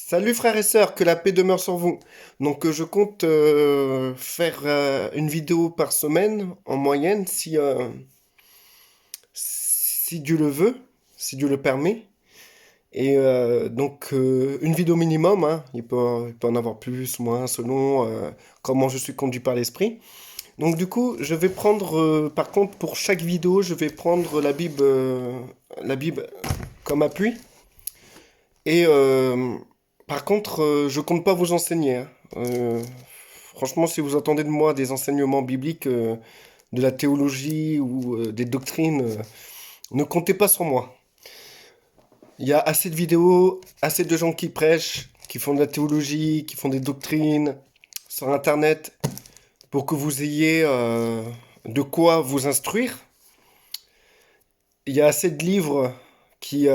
Salut frères et sœurs, que la paix demeure sur vous. Je compte faire une vidéo par semaine en moyenne si Dieu le veut, si Dieu le permet. Une vidéo minimum, hein. Il peut en avoir plus, moins, selon comment je suis conduit par l'esprit. Donc du coup, je vais prendre, par contre, pour chaque vidéo, je vais prendre la Bible comme appui. Et par contre, je compte pas vous enseigner, hein. Franchement, si vous attendez de moi des enseignements bibliques, de la théologie ou des doctrines, ne comptez pas sur moi. Il y a assez de vidéos, assez de gens qui prêchent, qui font de la théologie, qui font des doctrines sur Internet pour que vous ayez de quoi vous instruire. Il y a assez de livres qui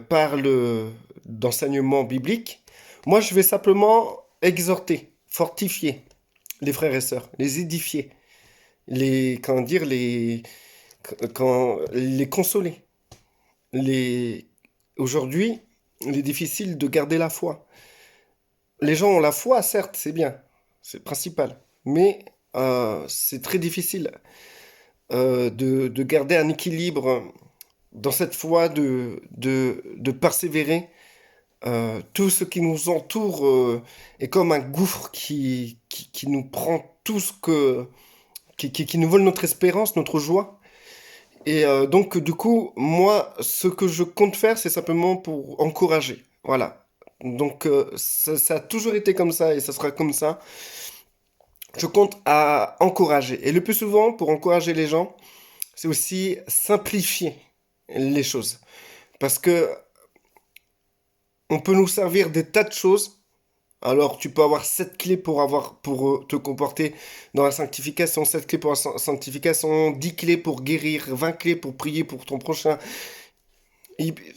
parlent d'enseignement biblique. Moi, je vais simplement exhorter, fortifier les frères et sœurs, les édifier, comment dire, les consoler. Les, Aujourd'hui, il est difficile de garder la foi. Les gens ont la foi, certes, c'est bien, c'est le principal, mais c'est très difficile de garder un équilibre dans cette foi, de persévérer. Tout ce qui nous entoure est comme un gouffre qui nous prend tout qui nous vole notre espérance, notre joie. Du coup, moi, ce que je compte faire, c'est simplement pour encourager. Voilà. Ça a toujours été comme ça et ça sera comme ça. Je compte à encourager. Et le plus souvent, pour encourager les gens, c'est aussi simplifier les choses. Parce que on peut nous servir des tas de choses. Alors, tu peux avoir 7 clés pour te comporter dans la sanctification, 7 clés pour la sanctification, 10 clés pour guérir, 20 clés pour prier pour ton prochain.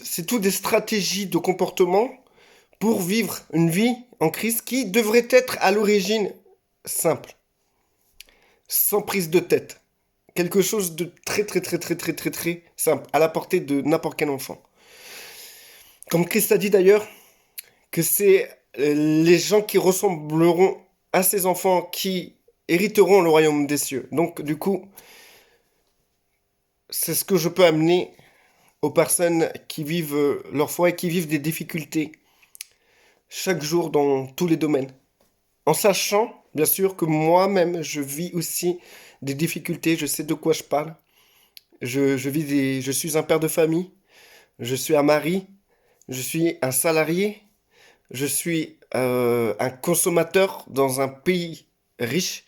C'est tout des stratégies de comportement pour vivre une vie en Christ qui devrait être à l'origine simple, sans prise de tête. Quelque chose de très très très très très très très simple, à la portée de n'importe quel enfant. Comme Christ a dit d'ailleurs, que c'est les gens qui ressembleront à ces enfants qui hériteront le royaume des cieux. Donc, du coup, c'est ce que je peux amener aux personnes qui vivent leur foi et qui vivent des difficultés chaque jour dans tous les domaines. En sachant, bien sûr, que moi-même, je vis aussi des difficultés, je sais de quoi je parle. Je suis un père de famille, je suis un mari, je suis un salarié, je suis un consommateur dans un pays riche.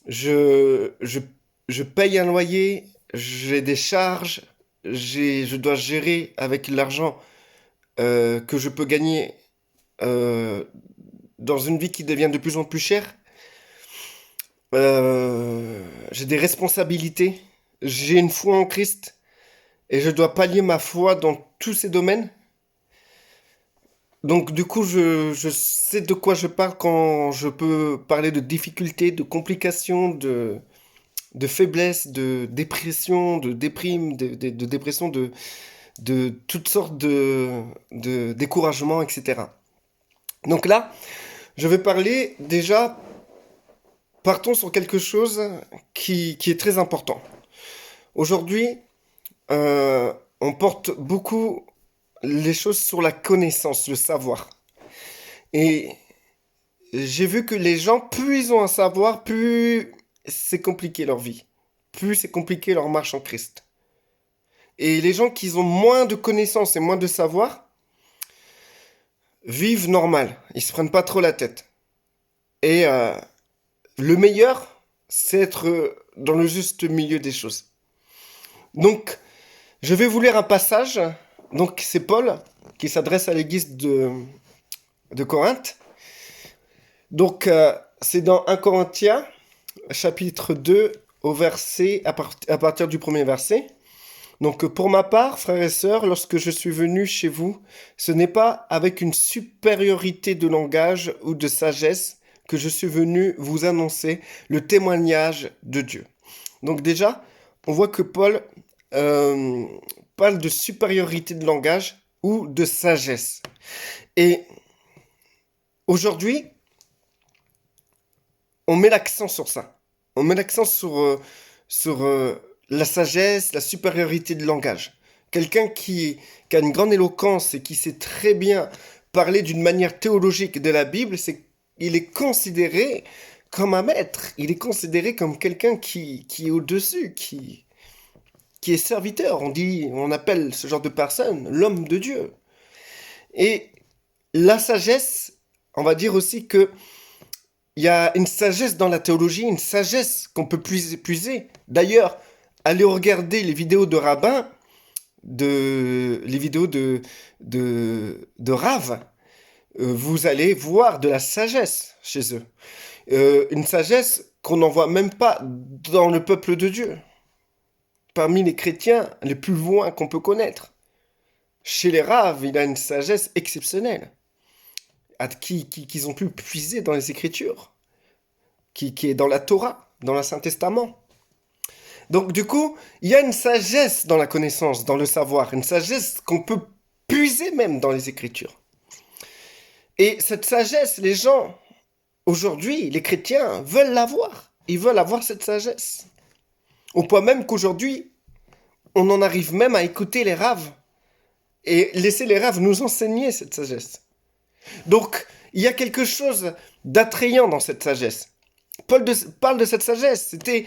Je, je, je paye un loyer, j'ai des charges, je dois gérer avec l'argent que je peux gagner euh, dans une vie qui devient de plus en plus chère. J'ai des responsabilités, j'ai une foi en Christ et je dois pallier ma foi dans tous ces domaines. Donc du coup, je sais de quoi je parle quand je peux parler de difficultés, de complications, de faiblesse, de dépression, de déprime, de dépression, de toutes sortes de découragement, etc. Donc là, je vais parler déjà, partons sur quelque chose qui est très important. Aujourd'hui, on porte beaucoup les choses sur la connaissance, le savoir. Et j'ai vu que les gens, plus ils ont un savoir, plus c'est compliqué leur vie. Plus c'est compliqué leur marche en Christ. Et les gens qui ont moins de connaissances et moins de savoir vivent normal. Ils se prennent pas trop la tête. Et le meilleur, c'est être dans le juste milieu des choses. Donc, je vais vous lire un passage. Donc, c'est Paul qui s'adresse à l'église de Corinthe. C'est dans 1 Corinthiens, chapitre 2, à partir du premier verset. Pour ma part, frères et sœurs, lorsque je suis venu chez vous, ce n'est pas avec une supériorité de langage ou de sagesse que je suis venu vous annoncer le témoignage de Dieu. Donc déjà, on voit que Paul euh, parle de supériorité de langage ou de sagesse. Et Aujourd'hui, on met l'accent sur ça. On met l'accent sur la sagesse, la supériorité de langage. Quelqu'un qui a une grande éloquence et qui sait très bien parler d'une manière théologique de la Bible, il est considéré comme un maître. Il est considéré comme quelqu'un qui est au-dessus, qui est serviteur. On appelle ce genre de personne l'homme de Dieu. Et la sagesse, on va dire aussi que il y a une sagesse dans la théologie, une sagesse qu'on peut puiser. D'ailleurs, allez regarder les vidéos de rabbins, les vidéos de Rav, vous allez voir de la sagesse chez eux. Une sagesse qu'on n'en voit même pas dans le peuple de Dieu. Parmi les chrétiens les plus loin qu'on peut connaître. Chez les Rav, il a une sagesse exceptionnelle, qu'ils ont pu puiser dans les Écritures, qui est dans la Torah, dans l'Ancien Testament. Donc du coup, il y a une sagesse dans la connaissance, dans le savoir, une sagesse qu'on peut puiser même dans les Écritures. Et cette sagesse, les gens, aujourd'hui, les chrétiens, veulent l'avoir. Ils veulent avoir cette sagesse. Au point même qu'aujourd'hui, on en arrive même à écouter les raves et laisser les raves nous enseigner cette sagesse. Donc, il y a quelque chose d'attrayant dans cette sagesse. Paul parle de cette sagesse. C'était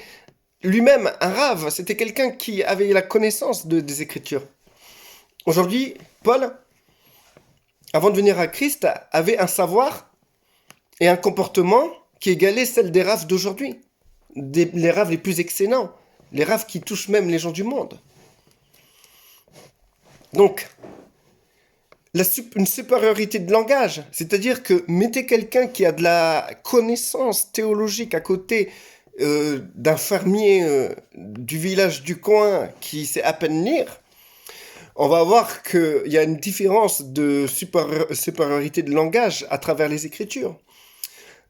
lui-même un rave. C'était quelqu'un qui avait la connaissance des Écritures. Aujourd'hui, Paul, avant de venir à Christ, avait un savoir et un comportement qui égalait celle des raves d'aujourd'hui. Les raves les plus excellents. Les raves qui touchent même les gens du monde. Donc, une supériorité de langage, c'est-à-dire que mettez quelqu'un qui a de la connaissance théologique à côté d'un fermier du village du coin qui sait à peine lire, on va voir qu'il y a une différence de supériorité de langage à travers les Écritures.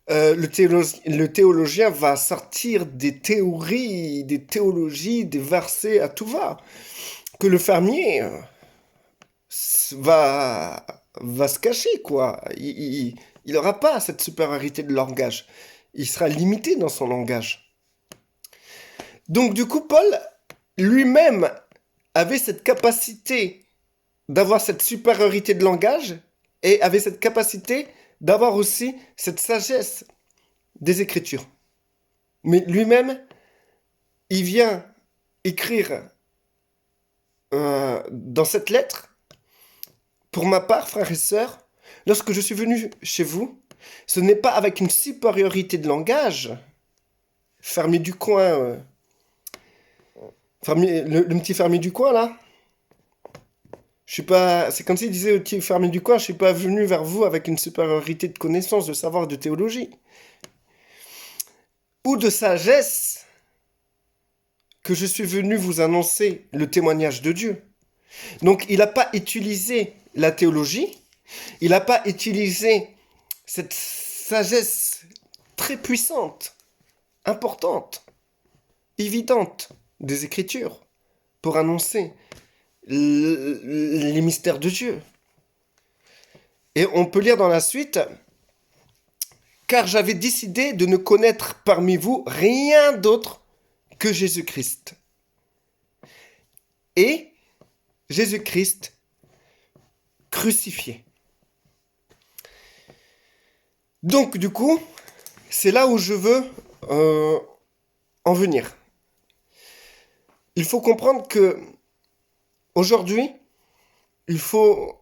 Le théologien va sortir des théories, des théologies, des versets à tout va, que le fermier va se cacher, quoi. Il n'aura pas cette supériorité de langage. Il sera limité dans son langage. Donc du coup, Paul lui-même avait cette capacité d'avoir cette supériorité de langage et avait cette capacité d'avoir aussi cette sagesse des Écritures. Mais lui-même, il vient écrire dans cette lettre, pour ma part, frères et sœurs, lorsque je suis venu chez vous, ce n'est pas avec une supériorité de langage, fermier du coin, le petit fermier du coin là. Je suis pas, c'est comme s'il disait au petit fermier du coin, je suis pas venu vers vous avec une supériorité de connaissance, de savoir, de théologie ou de sagesse que je suis venu vous annoncer le témoignage de Dieu. Donc il n'a pas utilisé la théologie, il n'a pas utilisé cette sagesse très puissante, importante, évidente des Écritures pour annoncer les mystères de Dieu. Et on peut lire dans la suite, car j'avais décidé de ne connaître parmi vous rien d'autre que Jésus-Christ. Et Jésus-Christ crucifié. Donc du coup, c'est là où je veux en venir. Il faut comprendre que aujourd'hui, il faut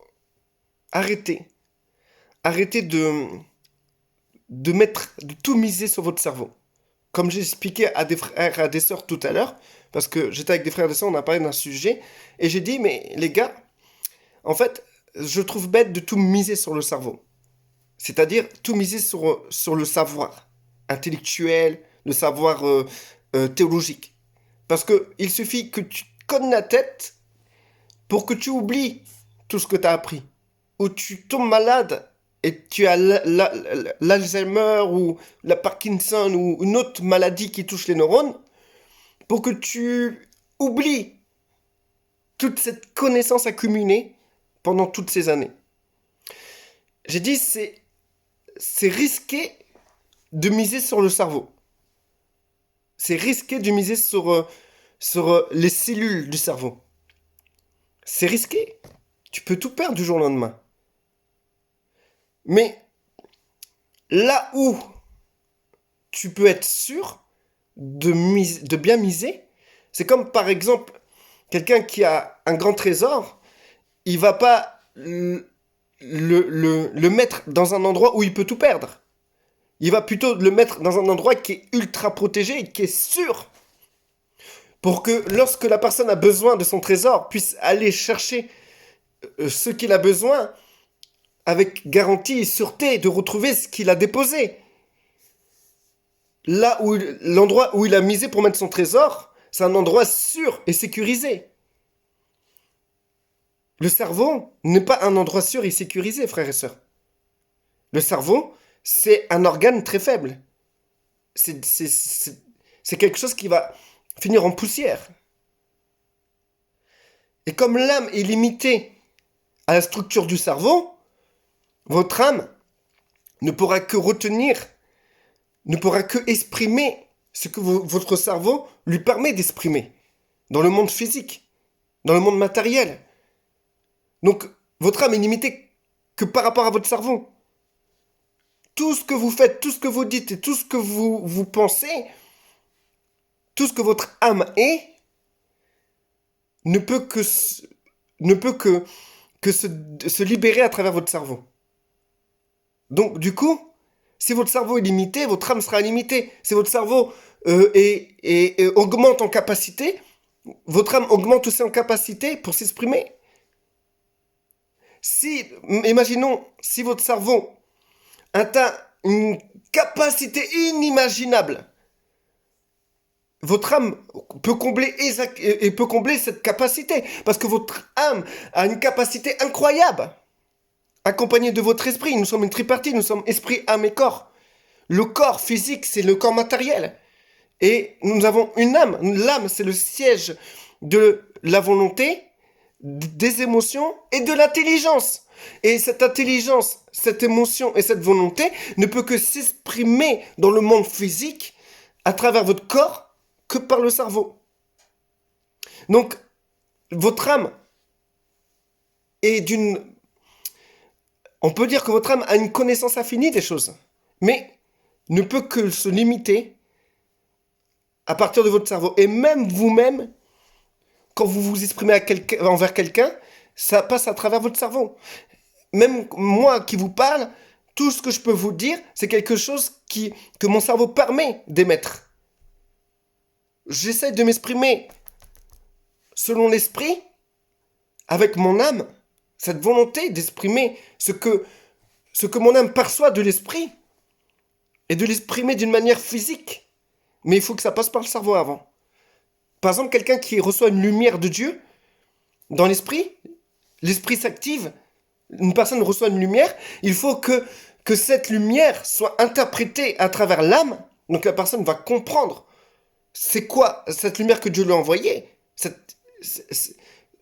arrêter de tout miser sur votre cerveau. Comme j'ai expliqué à des frères et à des sœurs tout à l'heure, parce que j'étais avec des frères et des sœurs, on a parlé d'un sujet, et j'ai dit, mais les gars, en fait, je trouve bête de tout miser sur le cerveau. C'est-à-dire tout miser sur le savoir intellectuel, le savoir théologique. Parce qu'il suffit que tu te cognes la tête pour que tu oublies tout ce que tu as appris. Ou tu tombes malade et tu as l'Alzheimer ou la Parkinson ou une autre maladie qui touche les neurones, pour que tu oublies toute cette connaissance accumulée pendant toutes ces années. J'ai dit, c'est c'est risqué de miser sur le cerveau. C'est risqué de miser sur les cellules du cerveau. C'est risqué. Tu peux tout perdre du jour au lendemain. Mais là où tu peux être sûr de bien miser, c'est comme par exemple quelqu'un qui a un grand trésor, il va pas le mettre dans un endroit où il peut tout perdre. Il va plutôt le mettre dans un endroit qui est ultra protégé et qui est sûr pour que lorsque la personne a besoin de son trésor, puisse aller chercher ce qu'il a besoin avec garantie et sûreté de retrouver ce qu'il a déposé. Là où l'endroit où il a misé pour mettre son trésor, c'est un endroit sûr et sécurisé. Le cerveau n'est pas un endroit sûr et sécurisé, frères et sœurs. Le cerveau, c'est un organe très faible. C'est quelque chose qui va finir en poussière. Et comme l'âme est limitée à la structure du cerveau, votre âme ne pourra que retenir, ne pourra que exprimer ce que votre cerveau lui permet d'exprimer dans le monde physique, dans le monde matériel. Donc, votre âme est limitée que par rapport à votre cerveau. Tout ce que vous faites, tout ce que vous dites et tout ce que vous pensez, tout ce que votre âme est, ne peut que se libérer à travers votre cerveau. Donc, du coup, si votre cerveau est limité, votre âme sera limitée. Si votre cerveau augmente en capacité, votre âme augmente aussi en capacité pour s'exprimer. Imaginons, si votre cerveau atteint une capacité inimaginable, votre âme peut combler cette capacité, parce que votre âme a une capacité incroyable, accompagnée de votre esprit. Nous sommes une tripartite, nous sommes esprit, âme et corps. Le corps physique, c'est le corps matériel. Et nous avons une âme. L'âme, c'est le siège de la volonté, des émotions et de l'intelligence. Et cette intelligence, cette émotion et cette volonté ne peut que s'exprimer dans le monde physique à travers votre corps que par le cerveau. Donc, votre âme est d'une... On peut dire que votre âme a une connaissance infinie des choses, mais ne peut que se limiter à partir de votre cerveau. Et même vous-même, quand vous vous exprimez envers quelqu'un, ça passe à travers votre cerveau. Même moi qui vous parle, tout ce que je peux vous dire, c'est quelque chose que mon cerveau permet d'émettre. J'essaie de m'exprimer selon l'esprit, avec mon âme, cette volonté d'exprimer ce que mon âme perçoit de l'esprit, et de l'exprimer d'une manière physique. Mais il faut que ça passe par le cerveau avant. Par exemple, quelqu'un qui reçoit une lumière de Dieu dans l'esprit, l'esprit s'active, une personne reçoit une lumière, il faut que cette lumière soit interprétée à travers l'âme, donc la personne va comprendre c'est quoi cette lumière que Dieu lui a envoyée.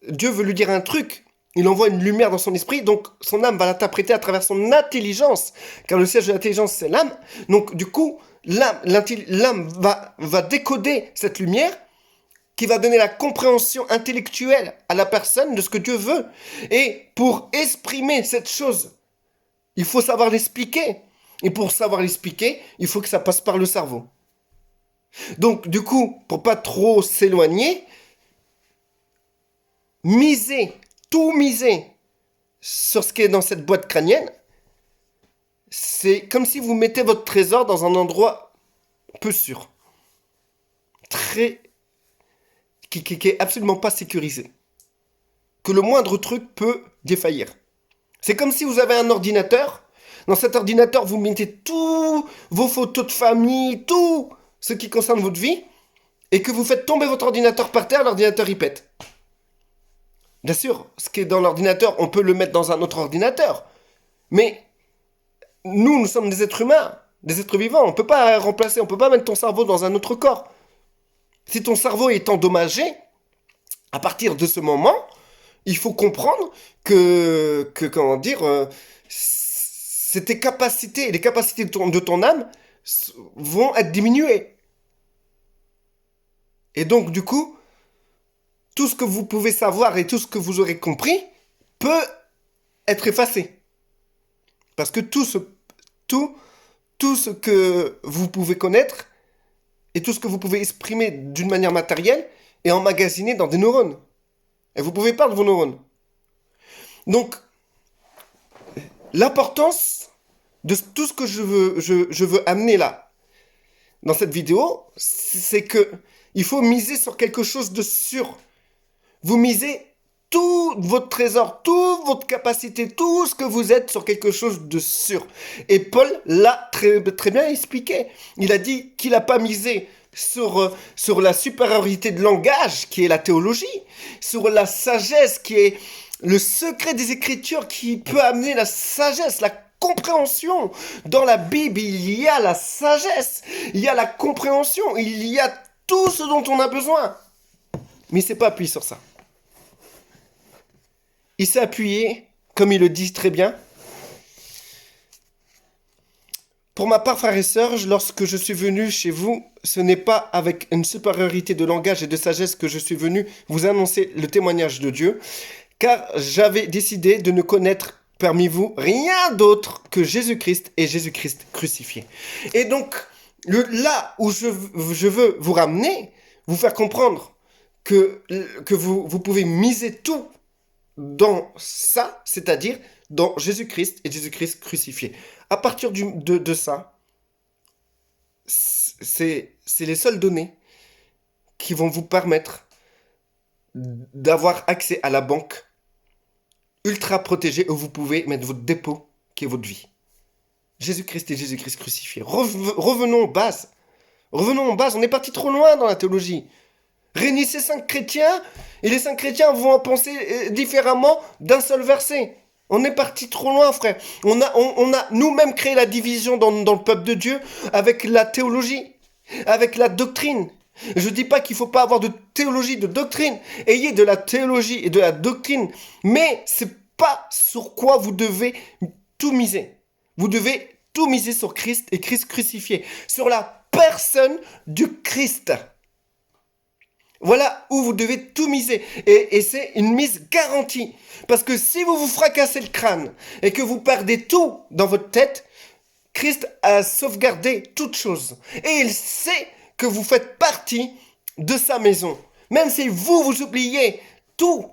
Dieu veut lui dire un truc, il envoie une lumière dans son esprit, donc son âme va l'interpréter à travers son intelligence, car le siège de l'intelligence c'est l'âme, donc du coup l'âme va décoder cette lumière, qui va donner la compréhension intellectuelle à la personne de ce que Dieu veut. Et pour exprimer cette chose, il faut savoir l'expliquer. Et pour savoir l'expliquer, il faut que ça passe par le cerveau. Donc, du coup, pour pas trop s'éloigner, tout miser sur ce qui est dans cette boîte crânienne, c'est comme si vous mettez votre trésor dans un endroit peu sûr. Qui est absolument pas sécurisé. Que le moindre truc peut défaillir. C'est comme si vous avez un ordinateur. Dans cet ordinateur, vous mettez tous vos photos de famille, tout ce qui concerne votre vie, et que vous faites tomber votre ordinateur par terre, l'ordinateur y pète. Bien sûr, ce qui est dans l'ordinateur, on peut le mettre dans un autre ordinateur. Mais nous sommes des êtres humains, des êtres vivants. On ne peut pas remplacer, on ne peut pas mettre ton cerveau dans un autre corps. Si ton cerveau est endommagé, à partir de ce moment, il faut comprendre que comment dire, c'est tes capacités, les capacités de ton âme vont être diminuées. Et donc, du coup, tout ce que vous pouvez savoir et tout ce que vous aurez compris peut être effacé. Parce que tout, tout ce que vous pouvez connaître et tout ce que vous pouvez exprimer d'une manière matérielle est emmagasiné dans des neurones. Et vous pouvez perdre vos neurones. Donc, l'importance de tout ce que je veux amener là, dans cette vidéo, c'est que il faut miser sur quelque chose de sûr. Vous misez tout votre trésor, toute votre capacité, tout ce que vous êtes sur quelque chose de sûr. Et Paul l'a très bien expliqué. Il a dit qu'il n'a pas misé sur la supériorité de langage, qui est la théologie, sur la sagesse, qui est le secret des Écritures, qui peut amener la sagesse, la compréhension. Dans la Bible, il y a la sagesse, il y a la compréhension, il y a tout ce dont on a besoin. Mais il ne s'est pas appuyé sur ça. Il s'est appuyé, comme il le dit très bien. Pour ma part, frères et sœurs, lorsque je suis venu chez vous, ce n'est pas avec une supériorité de langage et de sagesse que je suis venu vous annoncer le témoignage de Dieu, car j'avais décidé de ne connaître parmi vous rien d'autre que Jésus-Christ et Jésus-Christ crucifié. Et donc, là où je veux vous ramener, vous faire comprendre que vous pouvez miser tout dans ça, c'est-à-dire dans Jésus-Christ et Jésus-Christ crucifié. À partir de ça, c'est les seules données qui vont vous permettre d'avoir accès à la banque ultra protégée où vous pouvez mettre votre dépôt qui est votre vie. Jésus-Christ et Jésus-Christ crucifié. Revenons aux bases. Revenons aux bases. On est parti trop loin dans la théologie. Réunissez 5 chrétiens et les 5 chrétiens vont en penser différemment d'un seul verset. On est parti trop loin, frère. On a nous-mêmes créé la division dans le peuple de Dieu avec la théologie, avec la doctrine. Je ne dis pas qu'il ne faut pas avoir de théologie, de doctrine. Ayez de la théologie et de la doctrine. Mais ce n'est pas sur quoi vous devez tout miser. Vous devez tout miser sur Christ et Christ crucifié. Sur la personne du Christ. Voilà où vous devez tout miser. Et c'est une mise garantie. Parce que si vous vous fracassez le crâne et que vous perdez tout dans votre tête, Christ a sauvegardé toutes choses. Et il sait que vous faites partie de sa maison. Même si vous oubliez tout,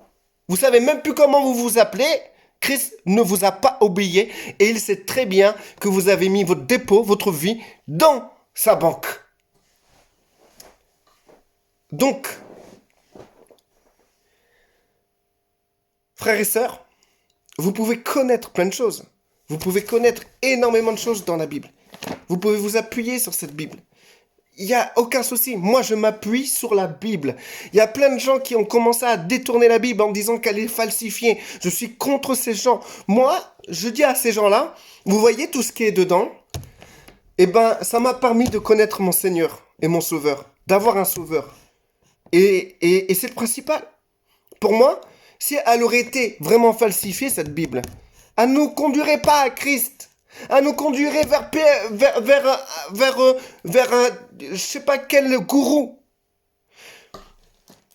vous savez même plus comment vous vous appelez, Christ ne vous a pas oublié. Et il sait très bien que vous avez mis votre dépôt, votre vie, dans sa banque. Donc, frères et sœurs, vous pouvez connaître plein de choses. Vous pouvez connaître énormément de choses dans la Bible. Vous pouvez vous appuyer sur cette Bible. Il n'y a aucun souci. Moi, je m'appuie sur la Bible. Il y a plein de gens qui ont commencé à détourner la Bible en disant qu'elle est falsifiée. Je suis contre ces gens. Moi, je dis à ces gens-là, vous voyez tout ce qui est dedans? Eh ben, ça m'a permis de connaître mon Seigneur et mon Sauveur, d'avoir un Sauveur. Et c'est le principal. Pour moi, si elle aurait été vraiment falsifiée, cette Bible, elle ne nous conduirait pas à Christ. Elle nous conduirait vers je sais pas quel gourou.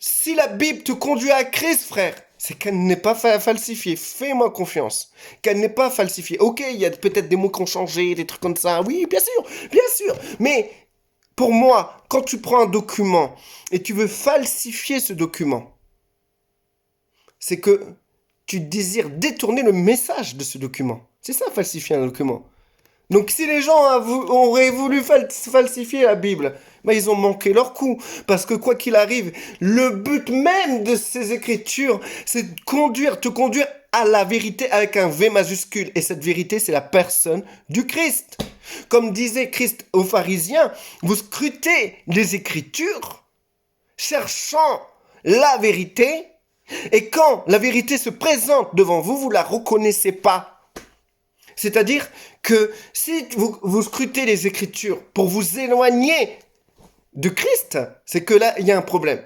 Si la Bible te conduit à Christ, frère, c'est qu'elle n'est pas falsifiée. Fais-moi confiance. Qu'elle n'est pas falsifiée. Ok, il y a peut-être des mots qui ont changé, des trucs comme ça. Oui, bien sûr, bien sûr. Mais pour moi, quand tu prends un document et tu veux falsifier ce document, c'est que tu désires détourner le message de ce document. C'est ça, falsifier un document. Donc si les gens auraient voulu falsifier la Bible, ben, ils ont manqué leur coup. Parce que quoi qu'il arrive, le but même de ces écritures, c'est de te conduire à la vérité avec un V majuscule. Et cette vérité, c'est la personne du Christ. Comme disait Christ aux pharisiens, vous scrutez les écritures, cherchant la vérité, et quand la vérité se présente devant vous, vous la reconnaissez pas. C'est-à-dire que si vous scrutez les Écritures pour vous éloigner de Christ, c'est que là, il y a un problème.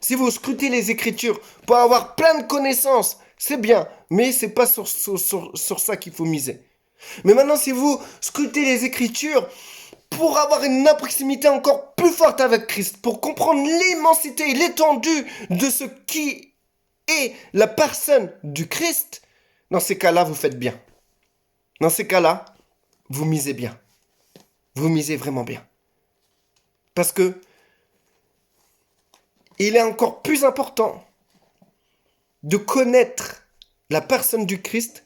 Si vous scrutez les Écritures pour avoir plein de connaissances, c'est bien, mais c'est pas sur ça qu'il faut miser. Mais maintenant, si vous scrutez les Écritures pour avoir une proximité encore plus forte avec Christ, pour comprendre l'immensité et l'étendue de ce qui est la personne du Christ, dans ces cas-là, vous faites bien. Dans ces cas-là, vous misez bien. Vous misez vraiment bien. Parce que il est encore plus important de connaître la personne du Christ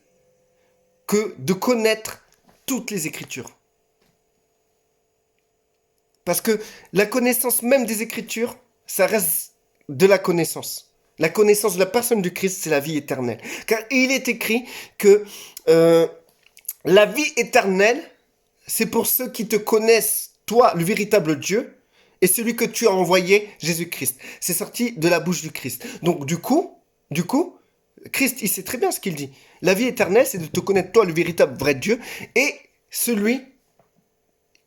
que de connaître toutes les Écritures. Parce que la connaissance même des Écritures, ça reste de la connaissance. La connaissance de la personne du Christ, c'est la vie éternelle. Car il est écrit que la vie éternelle, c'est pour ceux qui te connaissent, toi, le véritable Dieu, et celui que tu as envoyé, Jésus-Christ. C'est sorti de la bouche du Christ. Donc du coup, Christ, il sait très bien ce qu'il dit. La vie éternelle, c'est de te connaître, toi, le véritable vrai Dieu, et celui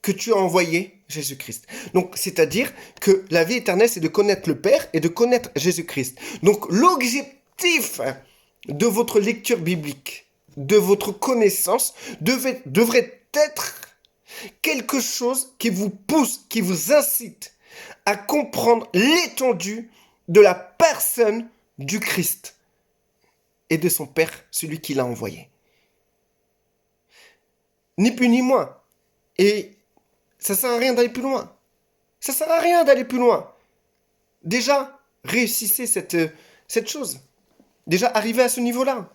que tu as envoyé, Jésus-Christ. Donc, c'est-à-dire que la vie éternelle, c'est de connaître le Père et de connaître Jésus-Christ. Donc, l'objectif de votre lecture biblique, de votre connaissance, devrait être quelque chose qui vous pousse, qui vous incite à comprendre l'étendue de la personne du Christ et de son Père, celui qui l'a envoyé. Ni plus ni moins. Et ça sert à rien d'aller plus loin. Ça sert à rien d'aller plus loin. Déjà, réussissez cette chose. Déjà, arrivez à ce niveau-là.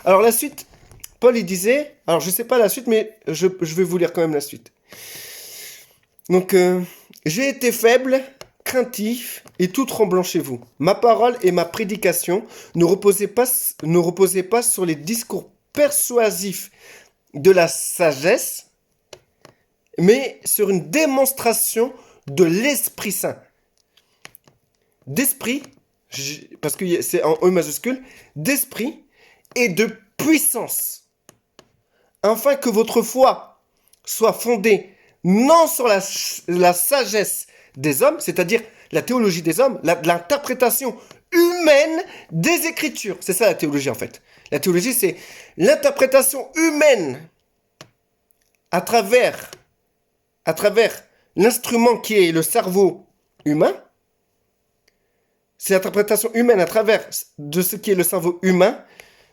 Alors la suite, Paul il disait, alors je ne sais pas la suite, mais je vais vous lire quand même la suite. Donc, j'ai été faible, craintif et tout tremblant chez vous. Ma parole et ma prédication ne reposaient pas sur les discours persuasifs de la sagesse, mais sur une démonstration de l'Esprit Saint. D'esprit, parce que c'est en E majuscule, d'esprit et de puissance, afin que votre foi soit fondée non sur la sagesse des hommes, c'est-à-dire la théologie des hommes, l'interprétation humaine des Écritures. C'est ça la théologie en fait. La théologie, c'est l'interprétation humaine à travers l'instrument qui est le cerveau humain. C'est l'interprétation humaine à travers de ce qui est le cerveau humain,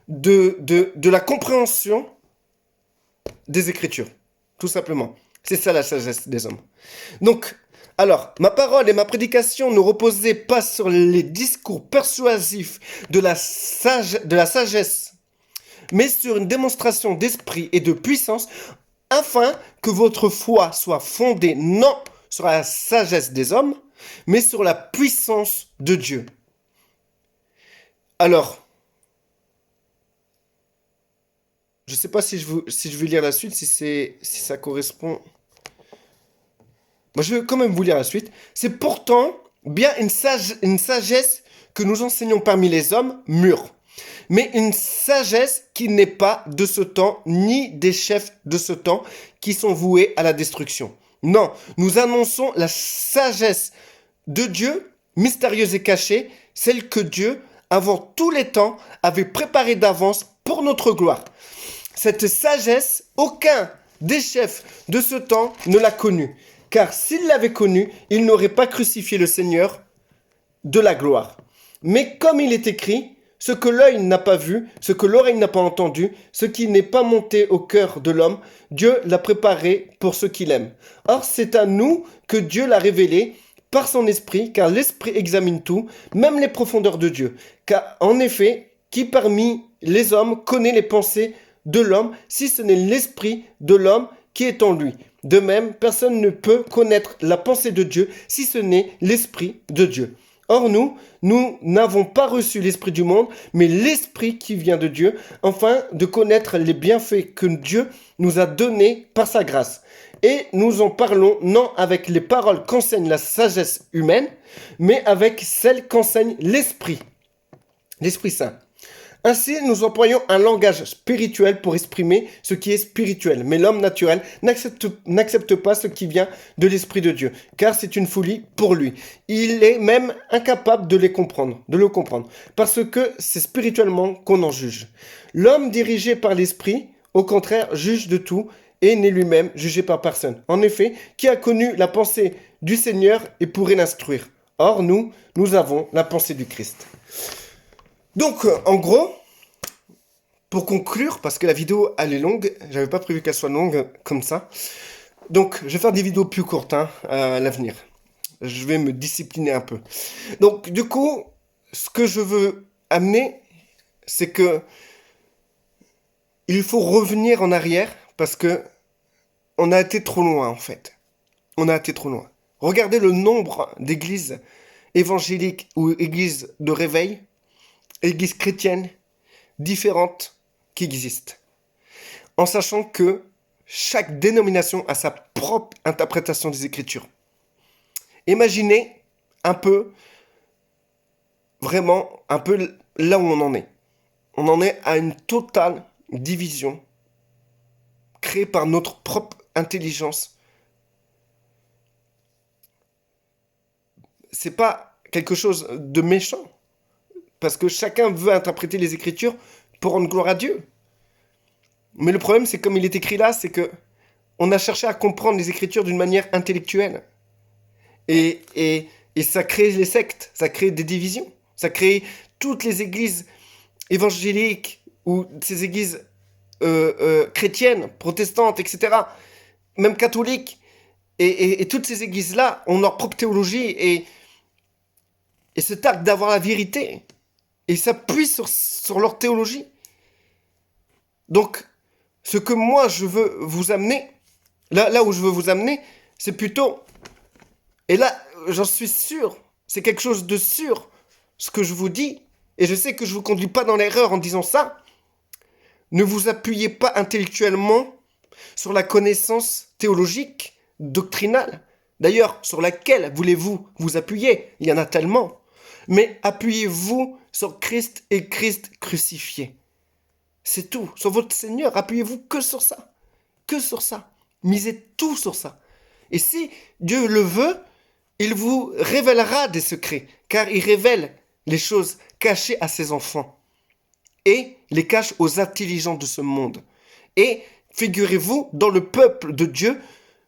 de la compréhension des Écritures, tout simplement. C'est ça la sagesse des hommes. Donc, alors, ma parole et ma prédication ne reposaient pas sur les discours persuasifs de la sagesse, mais sur une démonstration d'esprit et de puissance, afin que votre foi soit fondée non sur la sagesse des hommes, mais sur la puissance de Dieu. Alors, je ne sais pas si je vais lire la suite, si ça correspond. Moi, je vais quand même vous lire la suite. C'est pourtant bien une sagesse que nous enseignons parmi les hommes mûrs, mais une sagesse qui n'est pas de ce temps, ni des chefs de ce temps qui sont voués à la destruction. Non, nous annonçons la sagesse de Dieu, mystérieuse et cachée, celle que Dieu, avant tous les temps, avait préparée d'avance pour notre gloire. Cette sagesse, aucun des chefs de ce temps ne l'a connue, car s'il l'avait connue, il n'aurait pas crucifié le Seigneur de la gloire. Mais comme il est écrit, ce que l'œil n'a pas vu, ce que l'oreille n'a pas entendu, ce qui n'est pas monté au cœur de l'homme, Dieu l'a préparé pour ceux qu'il aime. Or, c'est à nous que Dieu l'a révélé par son esprit, car l'esprit examine tout, même les profondeurs de Dieu. Car, en effet, qui parmi les hommes connaît les pensées de l'homme, si ce n'est l'esprit de l'homme qui est en lui? De même, personne ne peut connaître la pensée de Dieu, si ce n'est l'esprit de Dieu. Or nous n'avons pas reçu l'esprit du monde, mais l'esprit qui vient de Dieu, afin de connaître les bienfaits que Dieu nous a donnés par sa grâce. Et nous en parlons non avec les paroles qu'enseigne la sagesse humaine, mais avec celles qu'enseigne l'Esprit Saint. Ainsi, nous employons un langage spirituel pour exprimer ce qui est spirituel. Mais l'homme naturel n'accepte pas ce qui vient de l'Esprit de Dieu, car c'est une folie pour lui. Il est même incapable de le comprendre, parce que c'est spirituellement qu'on en juge. L'homme dirigé par l'Esprit au contraire, juge de tout et n'est lui-même jugé par personne. En effet, qui a connu la pensée du Seigneur et pourrait l'instruire? Or, nous avons la pensée du Christ. Donc, en gros, pour conclure, parce que la vidéo, elle est longue, j'avais pas prévu qu'elle soit longue comme ça. Donc, je vais faire des vidéos plus courtes à l'avenir. Je vais me discipliner un peu. Donc, du coup, ce que je veux amener, c'est que il faut revenir en arrière parce que on a été trop loin, en fait. On a été trop loin. Regardez le nombre d'églises évangéliques ou églises de réveil, églises chrétiennes différentes qui existent. En sachant que chaque dénomination a sa propre interprétation des Écritures. Imaginez un peu, vraiment, un peu là où on en est. On en est à une totale division créée par notre propre intelligence. C'est pas quelque chose de méchant, parce que chacun veut interpréter les Écritures pour rendre gloire à Dieu. Mais le problème, c'est comme il est écrit là, c'est que on a cherché à comprendre les Écritures d'une manière intellectuelle. Et ça crée les sectes, ça crée des divisions, ça crée toutes les églises évangéliques ou ces églises chrétiennes, protestantes, etc., même catholiques, et toutes ces églises-là ont leur propre théologie et se targuent d'avoir la vérité et s'appuient sur leur théologie. Donc, ce que moi je veux vous amener, là où je veux vous amener, c'est plutôt, et là, j'en suis sûr, c'est quelque chose de sûr, ce que je vous dis, et je sais que je ne vous conduis pas dans l'erreur en disant ça. Ne vous appuyez pas intellectuellement sur la connaissance théologique, doctrinale. D'ailleurs, sur laquelle voulez-vous vous appuyer? Il y en a tellement. Mais appuyez-vous sur Christ et Christ crucifié. C'est tout. Sur votre Seigneur, appuyez-vous que sur ça. Que sur ça. Misez tout sur ça. Et si Dieu le veut, il vous révélera des secrets, car il révèle les choses cachées à ses enfants et les cache aux intelligents de ce monde. Et figurez-vous, dans le peuple de Dieu,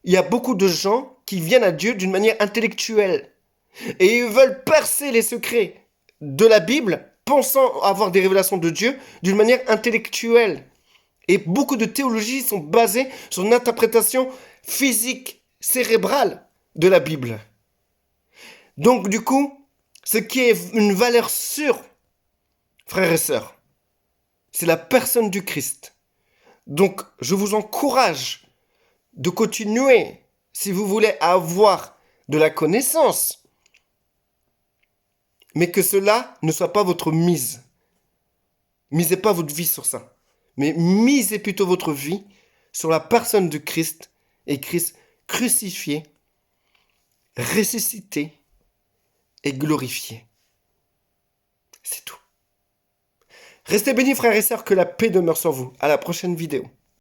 il y a beaucoup de gens qui viennent à Dieu d'une manière intellectuelle. Et ils veulent percer les secrets de la Bible, pensant avoir des révélations de Dieu d'une manière intellectuelle. Et beaucoup de théologies sont basées sur une interprétation physique, cérébrale de la Bible. Donc du coup, ce qui est une valeur sûre, frères et sœurs, c'est la personne du Christ. Donc je vous encourage de continuer, si vous voulez avoir de la connaissance, mais que cela ne soit pas votre mise. Misez pas votre vie sur ça, mais misez plutôt votre vie sur la personne de Christ et Christ crucifié, ressuscité et glorifié. C'est tout. Restez bénis, frères et sœurs, que la paix demeure sur vous. À la prochaine vidéo.